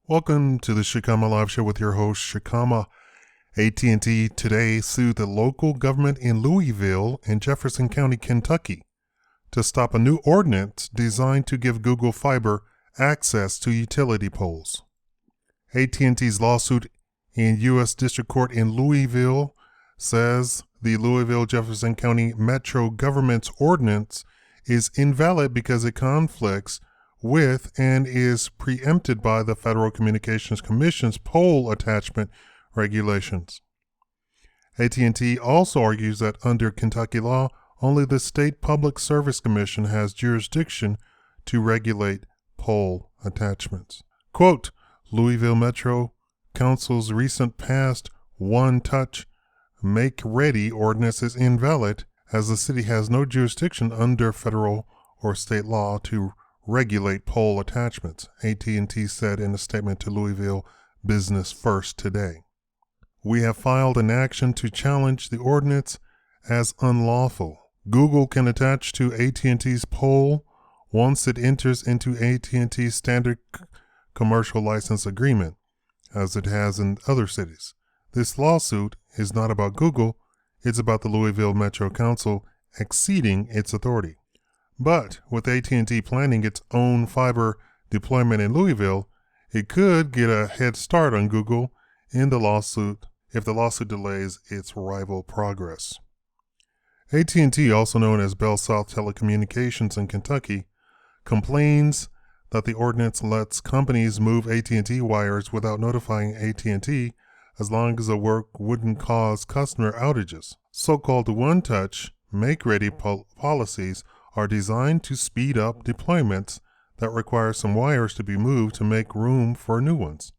Welcome to the Shakaama Live Show with your host, Shakaama. AT&T today sued the local government in Louisville in Jefferson County, Kentucky, to stop a new ordinance designed to give Google Fiber access to utility poles. AT&T's lawsuit in U.S. District Court in Louisville says the Louisville-Jefferson County Metro Government's ordinance is invalid because it conflicts with and is preempted by the Federal Communications Commission's pole attachment regulations. AT&T also argues that under Kentucky law, only the State Public Service Commission has jurisdiction to regulate pole attachments. Quote, Louisville Metro Council's recent passed one-touch make-ready ordinance is invalid as the city has no jurisdiction under federal or state law to regulate pole attachments, AT&T said in a statement to Louisville Business First today. We have filed an action to challenge the ordinance as unlawful. Google can attach to AT&T's pole once it enters into AT&T's standard commercial license agreement, as it has in other cities. This lawsuit is not about Google, it's about the Louisville Metro Council exceeding its authority. But with AT&T planning its own fiber deployment in Louisville, it could get a head start on Google in the lawsuit if the lawsuit delays its rival progress. AT&T, also known as Bell South Telecommunications in Kentucky, complains that the ordinance lets companies move AT&T wires without notifying AT&T as long as the work wouldn't cause customer outages. So-called one-touch, make-ready policies are designed to speed up deployments that require some wires to be moved to make room for new ones.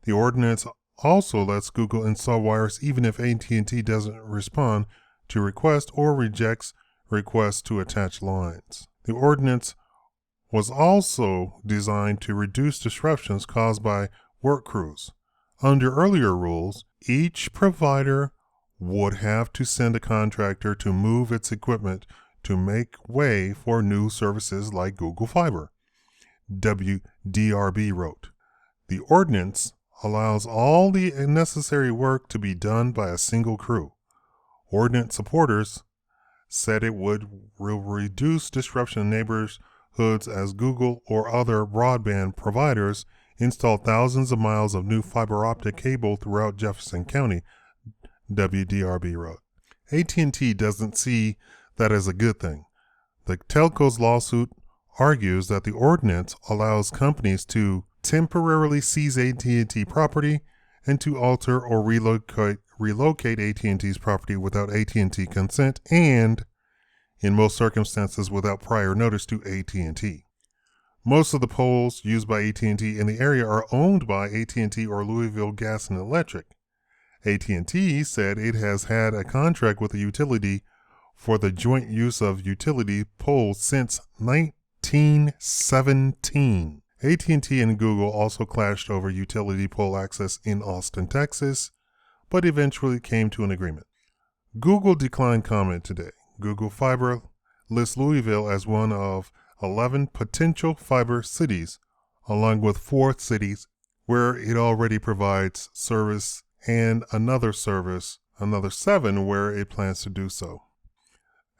The ordinance also lets Google install wires even if AT&T doesn't respond to requests or rejects requests to attach lines. The ordinance was also designed to reduce disruptions caused by work crews. Under earlier rules, each provider would have to send a contractor to move its equipment to make way for new services like Google Fiber, WDRB wrote. The ordinance allows all the necessary work to be done by a single crew. Ordinance supporters said it will reduce disruption in neighborhoods as Google or other broadband providers install thousands of miles of new fiber optic cable throughout Jefferson County, WDRB wrote. AT&T doesn't see that as a good thing. The telco's lawsuit argues that the ordinance allows companies to temporarily seize AT&T property and to alter or relocate AT&T's property without AT&T consent and, in most circumstances, without prior notice to AT&T. Most of the poles used by AT&T in the area are owned by AT&T or Louisville Gas and Electric. AT&T said it has had a contract with the utility for the joint use of utility poles since 1917. AT&T and Google also clashed over utility pole access in Austin, Texas, but eventually came to an agreement. Google declined comment today. Google Fiber lists Louisville as one of 11 potential fiber cities, along with 4 cities where it already provides service and another 7 where it plans to do so.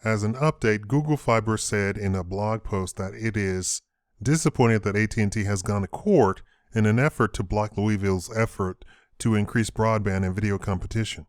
As an update, Google Fiber said in a blog post that it is disappointed that AT&T has gone to court in an effort to block Louisville's effort to increase broadband and video competition.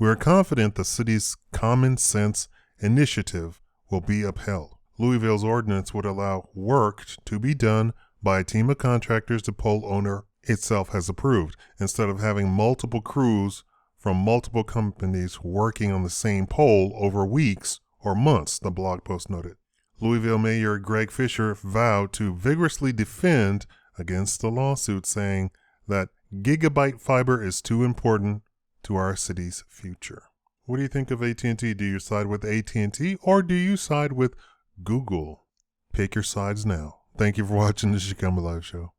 We are confident the city's common sense initiative will be upheld. Louisville's ordinance would allow work to be done by a team of contractors the pole owner itself has approved, instead of having multiple crews from multiple companies working on the same pole over weeks or months, the blog post noted. Louisville Mayor Greg Fisher vowed to vigorously defend against the lawsuit, saying that gigabyte fiber is too important to our city's future. What do you think of AT&T? Do you side with AT&T or do you side with Google? Pick your sides now. Thank you for watching the Shakaama Live Show.